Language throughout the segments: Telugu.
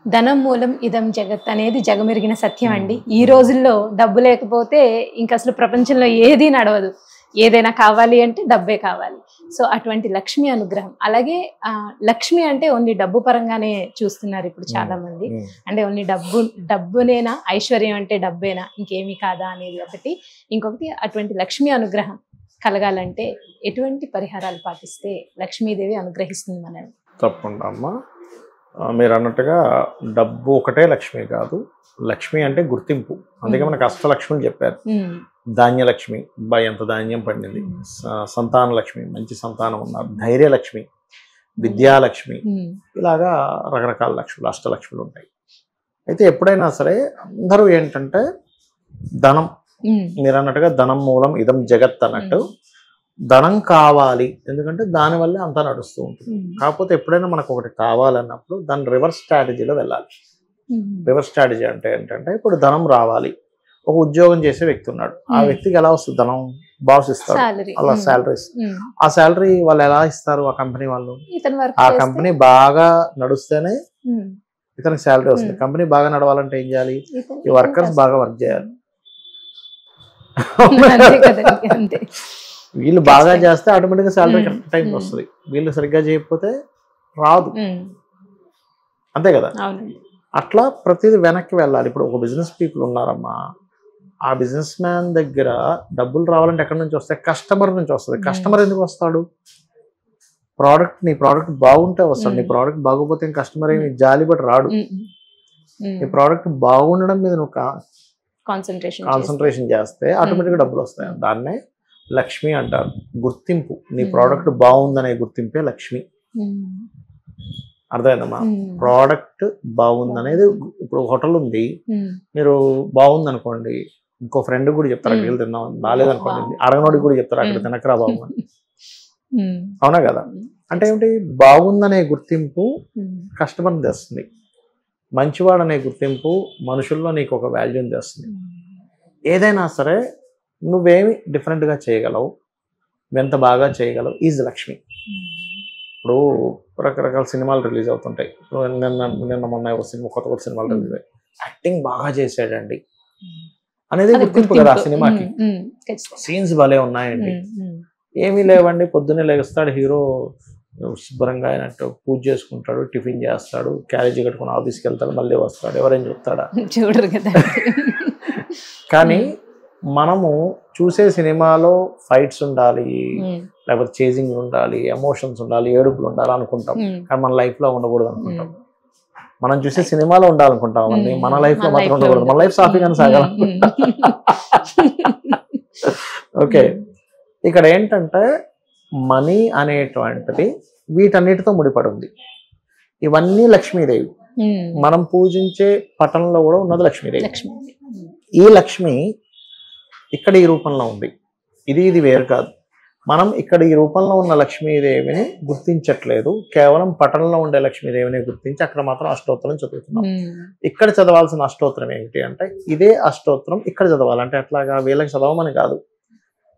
ధనం మూలం ఇదం జగత్ అనేది జగమెరిగిన సత్యం అండి. ఈ రోజుల్లో డబ్బు లేకపోతే ఇంక అసలు ప్రపంచంలో ఏదీ నడవదు. ఏదైనా కావాలి అంటే డబ్బే కావాలి. సో అటువంటి లక్ష్మి అనుగ్రహం. అలాగే లక్ష్మి అంటే ఓన్లీ డబ్బు పరంగానే చూస్తున్నారు ఇప్పుడు చాలా మంది. అంటే ఓన్లీ డబ్బునేనా, ఐశ్వర్యం అంటే డబ్బేనా, ఇంకేమీ కాదా అనేది ఒకటి. ఇంకొకటి అటువంటి లక్ష్మి అనుగ్రహం కలగాలంటే ఎటువంటి పరిహారాలు పాటిస్తే లక్ష్మీదేవి అనుగ్రహిస్తుంది మనల్ని? తప్పకుండా అమ్మా, మీరు అన్నట్టుగా డబ్బు ఒకటే లక్ష్మి కాదు. లక్ష్మి అంటే గుర్తింపు. అందుకే మనకు అష్టలక్ష్మిని చెప్పారు. ధాన్యలక్ష్మి, ఎంత ధాన్యం పండింది. సంతాన లక్ష్మి, మంచి సంతానం ఉన్నారు. ధైర్యలక్ష్మి, విద్యాలక్ష్మి, ఇలాగా రకరకాల లక్ష్ములు, అష్టలక్ష్ములు ఉంటాయి. అయితే ఎప్పుడైనా సరే అందరూ ఏంటంటే ధనం, మీరు అన్నట్టుగా ధనం మూలం ఇదం జగత్ అన్నట్టు ధనం కావాలి, ఎందుకంటే దానివల్లే అంతా నడుస్తూ ఉంటుంది. కాకపోతే ఎప్పుడైనా మనకు ఒకటి కావాలన్నప్పుడు దాని రివర్స్ స్ట్రాటజీలో వెళ్ళాలి. రివర్స్ స్ట్రాటజీ అంటే ఏంటంటే, ఇప్పుడు ధనం రావాలి, ఒక ఉద్యోగం చేసే వ్యక్తి ఉన్నాడు. ఆ వ్యక్తికి ఎలా వస్తుంది ధనం? బాస్ ఇస్తాడు, అలా శాలరీ. ఆ శాలరీ వాళ్ళు ఎలా ఇస్తారు? ఆ కంపెనీ వాళ్ళు. ఆ కంపెనీ బాగా నడుస్తేనే ఇతనికి శాలరీ వస్తుంది. కంపెనీ బాగా నడవాలంటే ఏం చేయాలి? ఈ వర్కర్స్ బాగా వర్క్ చేయాలి. వీళ్ళు బాగా చేస్తే ఆటోమేటిక్గా శాలరీ కరెక్ట్ టైంకి వస్తుంది. వీళ్ళు సరిగ్గా చేయకపోతే రాదు. అంతే కదా? అట్లా ప్రతిదీ వెనక్కి వెళ్ళాలి. ఇప్పుడు ఒక బిజినెస్ పీపుల్ ఉన్నారమ్మా, ఆ బిజినెస్ మ్యాన్ దగ్గర డబ్బులు రావాలంటే ఎక్కడి నుంచి వస్తాయి? కస్టమర్ నుంచి వస్తుంది. కస్టమర్ ఎందుకు వస్తాడు? నీ ప్రోడక్ట్ బాగుంటే వస్తాడు. నీ ప్రోడక్ట్ బాగోపోతే కస్టమర్ ఏమి జాలిపడి రాడు. నీ ప్రోడక్ట్ బాగుండడం మీద నువ్వు కాన్సన్ట్రేషన్ చేస్తే ఆటోమేటిక్గా డబ్బులు వస్తాయి. దాన్నే లక్ష్మి అంటారు. గుర్తింపు, నీ ప్రోడక్ట్ బాగుందనే గుర్తింపే లక్ష్మి. అర్థమైందమ్మా? ప్రోడక్ట్ బాగుందనేది. ఇప్పుడు హోటల్ ఉంది, మీరు బాగుంది అనుకోండి, ఇంకో ఫ్రెండ్ కూడా చెప్తారు అక్కడికి వెళ్ళి తిందాం. బాగాలేదనుకోండి, అడగనోడికి కూడా చెప్తారు అక్కడ తినకరా బాగుంది. అవునా కదా? అంటే ఏమిటి? బాగుందనే గుర్తింపు కస్టమర్ని తెస్తుంది. మంచివాడు అనే గుర్తింపు మనుషుల్లో నీకు ఒక వాల్యూని తెస్తుంది. ఏదైనా సరే నువ్వేమి డిఫరెంట్గా చేయగలవు, ఎంత బాగా చేయగలవు ఈజ్ లక్ష్మి. ఇప్పుడు రకరకాల సినిమాలు రిలీజ్ అవుతుంటాయి. నిన్న మొన్న కొత్త సినిమాలు రిలీజ్ అయ్యాయి. యాక్టింగ్ బాగా చేశాడండి అనేది గుర్తింపు కదా ఆ సినిమాకి. సీన్స్ భలే ఉన్నాయండి. ఏమీ లేవండి, పొద్దున్నే లేస్తాడు హీరో, శుభ్రంగా అయినట్టు పూజ చేసుకుంటాడు, టిఫిన్ చేస్తాడు, క్యారేజీ కట్టుకుని ఆఫీస్కి వెళ్తాడు, మళ్ళీ వస్తాడు, ఎవరైనా చెప్తాడా? చూడరు కదా. కానీ మనము చూసే సినిమాలో ఫైట్స్ ఉండాలి, లేకపోతే చేజింగ్ ఉండాలి, ఎమోషన్స్ ఉండాలి, ఏడుపులు ఉండాలి అనుకుంటాం. కానీ మన లైఫ్లో ఉండకూడదు అనుకుంటాం. మనం చూసే సినిమాలో ఉండాలనుకుంటాం అవన్నీ, మన లైఫ్లో మాత్రం ఉండకూడదు. మన లైఫ్ సాఫీగానే సాగాలనుకుంటాం. ఓకే, ఇక్కడ ఏంటంటే మనీ అనేటువంటిది వీటన్నిటితో ముడిపడి ఉంది. ఇవన్నీ లక్ష్మీదేవి. మనం పూజించే పటంలో కూడా ఉన్నది లక్ష్మీదేవి. ఈ లక్ష్మి ఇక్కడ ఈ రూపంలో ఉంది. ఇది వేరు కాదు. మనం ఇక్కడ ఈ రూపంలో ఉన్న లక్ష్మీదేవిని గుర్తించట్లేదు. కేవలం పటంలో ఉండే లక్ష్మీదేవిని గుర్తించి అక్కడ మాత్రం అష్టోత్తరం చదువుతున్నాం. ఇక్కడ చదవాల్సిన అష్టోత్తరం ఏమిటి అంటే, ఇదే అష్టోత్తరం ఇక్కడ చదవాలంటే ఎట్లాగా? వీళ్ళకి చదవమని కాదు.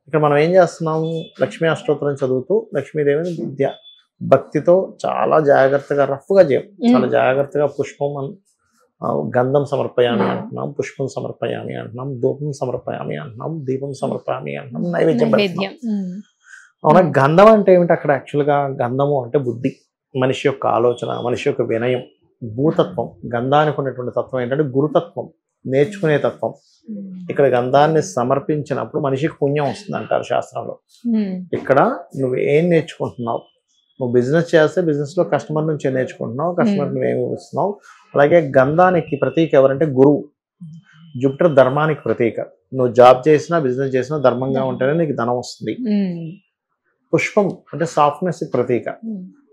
ఇక్కడ మనం ఏం చేస్తున్నాము? లక్ష్మీ అష్టోత్తరం చదువుతూ లక్ష్మీదేవిని భక్తితో చాలా జాగ్రత్తగా రఫ్గా చేయం. చాలా జాగ్రత్తగా గంధం సమర్పయామి అంటున్నాం, పుష్పం సమర్పయామి అంటున్నాం, ధూపం సమర్పయామి అంటున్నాం, దీపం సమర్పయామి అంటున్నాం, నైవేద్యం పెడుతున్నాం. అవునా? గంధం అంటే ఏమిటి అక్కడ? యాక్చువల్గా గంధము అంటే బుద్ధి, మనిషి యొక్క ఆలోచన, మనిషి యొక్క వినయం, భూతత్వం. గంధానికి ఉన్నటువంటి తత్వం ఏంటంటే గురుతత్వం, నేర్చుకునే తత్వం. ఇక్కడ గంధాన్ని సమర్పించినప్పుడు మనిషికి పుణ్యం వస్తుంది అంటారు శాస్త్రంలో. ఇక్కడ నువ్వు ఏం నేర్చుకుంటున్నావు? నువ్వు బిజినెస్ చేస్తే బిజినెస్లో కస్టమర్ నుంచి నేర్చుకుంటున్నావు, కస్టమర్ నువ్వేమి ఇస్తున్నావు. అలాగే గంధానికి ప్రతీక ఎవరంటే గురువు. జూపిటర్ ధర్మానికి ప్రతీక. నువ్వు జాబ్ చేసినా బిజినెస్ చేసినా ధర్మంగా ఉంటేనే నీకు ధనం వస్తుంది. పుష్పం అంటే సాఫ్ట్నెస్ ప్రతీక.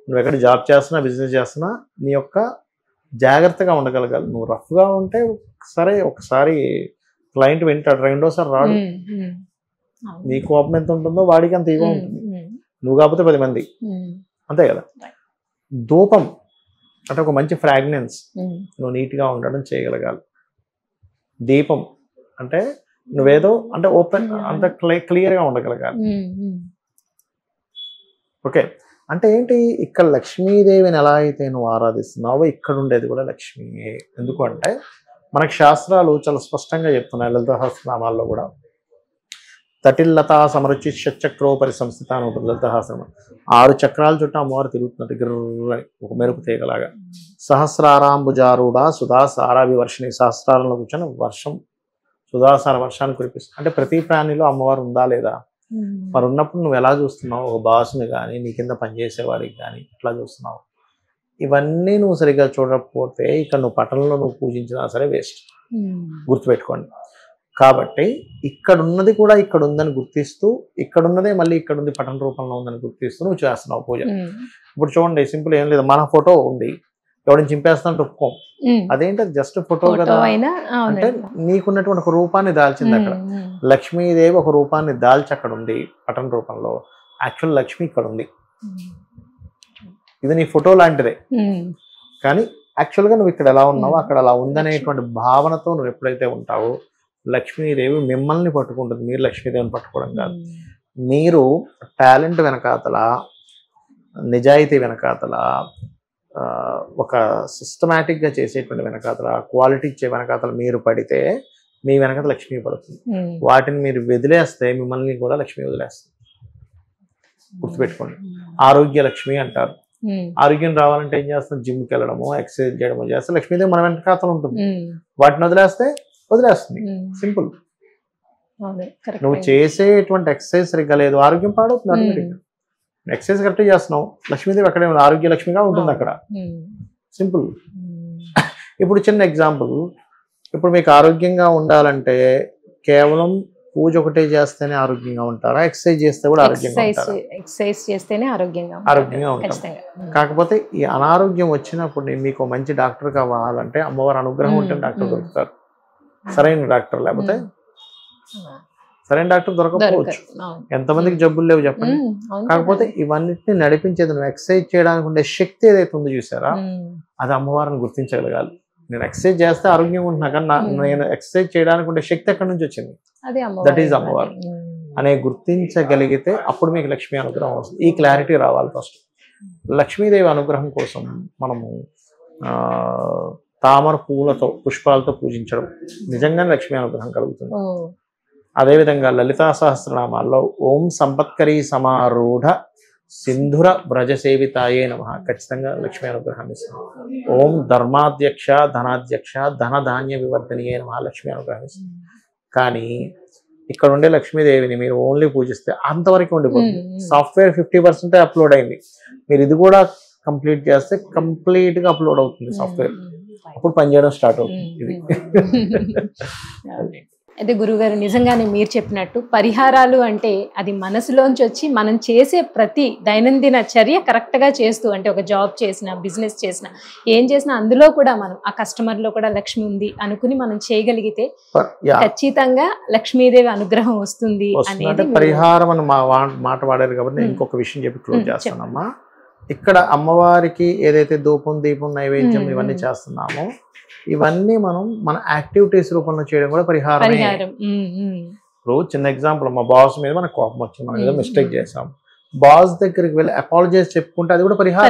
నువ్వు ఎక్కడ జాబ్ చేస్తున్నా బిజినెస్ చేస్తున్నా నీ యొక్క జాగ్రత్తగా ఉండగలగాలి. నువ్వు రఫ్గా ఉంటే సరే, ఒకసారి క్లయింట్ వింటాడు, రెండోసారి రాడు. నీ కోపం ఎంత ఉంటుందో వాడికి అంత ఈగో ఉంటుంది. నువ్వు కాకపోతే 10 మంది. అంతే కదా? ధూపం అంటే ఒక మంచి ఫ్రాగ్రెన్స్, నువ్వు నీట్గా ఉండడం చేయగలగాలి. దీపం అంటే నువ్వేదో అంటే ఓపెన్ అంత క్లియర్గా ఉండగలగాలి. ఓకే, అంటే ఏంటి, ఇక్కడ లక్ష్మీదేవిని ఎలా అయితే నువ్వు ఆరాధిస్తున్నావో ఇక్కడ ఉండేది కూడా లక్ష్మీయే. ఎందుకు అంటే మనకి శాస్త్రాలు చాలా స్పష్టంగా చెప్తున్నాయి. లలిత సహస్రనామాల్లో కూడా తటిల్లతా సమరుచి షట్చక్రోపరి సంస్థిత అని ఉంటుంది లలిత సహస్రనామం. 6 చక్రాల చుట్టూ అమ్మవారు తిరుగుతున్నట్టు గిర్రని ఒక మెరుపు తీగలాగా. సహస్రారాంబుజారూఢ సుధాసారాభి వర్షిణి, సహస్రారంలో కూర్చొని వర్షం సుధాసార వర్షాన్ని కురిపిస్తుంది. అంటే ప్రతి ప్రాణిలో అమ్మవారు ఉందా లేదా? మరి ఉన్నప్పుడు నువ్వు ఎలా చూస్తున్నావు? ఒక బాసుని కానీ నీ కింద పనిచేసేవాడికి కానీ ఎట్లా చూస్తున్నావు? ఇవన్నీ నువ్వు సరిగ్గా చూడకపోతే ఇక్కడ నువ్వు పట్టణంలో నువ్వు పూజించినా సరే వేస్ట్. గుర్తుపెట్టుకోండి. కాబట్టి ఇక్కడ ఉన్నది కూడా ఇక్కడ ఉందని గుర్తిస్తూ, ఇక్కడ ఉన్నదే మళ్ళీ ఇక్కడ ఉంది పట్టణ రూపంలో ఉందని గుర్తిస్తూ నువ్వు చేస్తున్నావు పూజ. ఇప్పుడు చూడండి, సింపుల్ ఏం లేదు, మన ఫోటో ఉంది, ఎవరిని చింపేస్తానంటే ఒప్పుకోం. అదేంటి, అది జస్ట్ ఫోటో కదా. అంటే నీకున్నటువంటి ఒక రూపాన్ని దాల్చింది అక్కడ. లక్ష్మీదేవి ఒక రూపాన్ని దాల్చి అక్కడ ఉంది పట్టణ రూపంలో. యాక్చువల్ లక్ష్మి ఇక్కడ ఉంది. ఇది నీ ఫోటో లాంటిదే, కానీ యాక్చువల్గా నువ్వు ఇక్కడ ఎలా ఉన్నావో అక్కడ అలా ఉందనేటువంటి భావనతో నువ్వు ఎప్పుడైతే ఉంటావో లక్ష్మీదేవి మిమ్మల్ని పట్టుకుంటుంది. మీరు లక్ష్మీదేవిని పట్టుకోవడం కాదు. మీరు టాలెంట్ వెనకాతల, నిజాయితీ వెనకాతల, ఒక సిస్టమేటిక్గా చేసేటువంటి వెనకాతల, క్వాలిటీ ఇచ్చే వెనకాతల మీరు పడితే మీ వెనకాత లక్ష్మీ పడుతుంది. వాటిని మీరు వదిలేస్తే మిమ్మల్ని కూడా లక్ష్మీ వదిలేస్తుంది. గుర్తుపెట్టుకోండి. ఆరోగ్య లక్ష్మి అంటారు. ఆరోగ్యం రావాలంటే ఏం చేస్తాం? జిమ్కి వెళ్ళడము, ఎక్సర్సైజ్ చేయడము చేస్తే లక్ష్మీదేవి మన వెనకాతలు ఉంటుంది. వాటిని వదిలేస్తే వదిలేస్తుంది. సింపుల్. నువ్వు చేసేటువంటి ఎక్సర్సైజ్ సరిగ్గా లేదు, ఆరోగ్యం పాడవుతుంది ఆటోమేటిక్గా. ఎక్సర్సైజ్ కరెక్ట్ చేస్తున్నావు, లక్ష్మీదేవి అక్కడే ఉంది, ఆరోగ్య లక్ష్మిగా ఉంటుంది అక్కడ. సింపుల్. ఇప్పుడు చిన్న ఎగ్జాంపుల్, ఇప్పుడు మీకు ఆరోగ్యంగా ఉండాలంటే కేవలం పూజ ఒకటే చేస్తేనే ఆరోగ్యంగా ఉంటారా? ఎక్సర్సైజ్ చేస్తే కూడా ఆరోగ్యంగా ఉంటారా? ఎక్సర్సైజ్ చేస్తేనే ఆరోగ్యంగా ఉంటారు. కాకపోతే ఈ అనారోగ్యం వచ్చినప్పుడు మీకు మంచి డాక్టర్ కావాలంటే అమ్మవారి అనుగ్రహం ఉంటే డాక్టర్ దొరుకుతారు. సరైన డాక్టర్ లేకపోతే సరైన డాక్టర్ దొరకకపోవచ్చు. ఎంతమందికి జబ్బులు లేవు చెప్పండి. కాకపోతే ఇవన్నిటిని నడిపించేది నువ్వు ఎక్సర్సైజ్ చేయడానికి ఉండే శక్తి ఏదైతే ఉందో చూసారా, అది అమ్మవారిని గుర్తించగలగాలి. నేను ఎక్సర్సైజ్ చేస్తే ఆరోగ్యంగా ఉంటున్నా, కానీ నేను ఎక్సర్సైజ్ చేయడానికి ఉండే శక్తి ఎక్కడి నుంచి వచ్చింది? దట్ ఈజ్ అమ్మవారు అనే గుర్తించగలిగితే అప్పుడు మీకు లక్ష్మీ అనుగ్రహం వస్తుంది. ఈ క్లారిటీ రావాలి ఫస్ట్. లక్ష్మీదేవి అనుగ్రహం కోసం మనము తామర పువ్వులతో, పుష్పాలతో పూజించడం నిజంగానే లక్ష్మీ అనుగ్రహం కలుగుతుంది. అదేవిధంగా లలితా సహస్రనామాల్లో ఓం సంపత్కరీ సమారూఢ సింధుర వ్రజసేవితాయే నమః ఖచ్చితంగా లక్ష్మీ అనుగ్రహాన్ని ఇస్తుంది. ఓం ధర్మాధ్యక్ష ధనాధ్యక్ష ధన ధాన్య వివర్ధనియే నమః లక్ష్మీ అనుగ్రహం ఇస్తుంది. కానీ ఇక్కడ ఉండే లక్ష్మీదేవిని మీరు ఓన్లీ పూజిస్తే అంతవరకు ఉండిపోతుంది. సాఫ్ట్వేర్ 50% అప్లోడ్ అయింది, మీరు ఇది కూడా కంప్లీట్ చేస్తే కంప్లీట్గా అప్లోడ్ అవుతుంది సాఫ్ట్వేర్. అప్పుడు పనిచేయడం స్టార్ట్ అవుతుంది. ఇది అయితే గురుగారు, నిజంగానే మీరు చెప్పినట్టు పరిహారాలు అంటే అది మనసులోంచి వచ్చి మనం చేసే ప్రతి దైనందిన చర్య కరెక్ట్గా చేస్తూ, అంటే ఒక జాబ్ చేసినా, బిజినెస్ చేసినా, ఏం చేసినా అందులో కూడా మనం ఆ కస్టమర్లో కూడా లక్ష్మి ఉంది అనుకుని మనం చేయగలిగితే ఖచ్చితంగా లక్ష్మీదేవి అనుగ్రహం వస్తుంది అనేది. పరిహారం అని మాట వాడారు కాబట్టి నేను ఇంకొక విషయం చెప్పి క్లోజ్ చేస్తానమ్మా. ఇక్కడ అమ్మవారికి ఏదైతే ధూపం, దీపం, నైవేద్యం ఇవన్నీ చేస్తున్నామో ఇవన్నీ మనం మన యాక్టివిటీస్ రూపంలో చేయడం కూడా పరిహారం. ఇప్పుడు చిన్న ఎగ్జాంపుల్, మా బాస్ మీద మనకు కోపం వచ్చింది, మనం ఏదో మిస్టేక్ చేసాం, బాస్ దగ్గరికి వెళ్ళి అపాలజైజ్ చెప్పుకుంటే అది కూడా పరిహారం.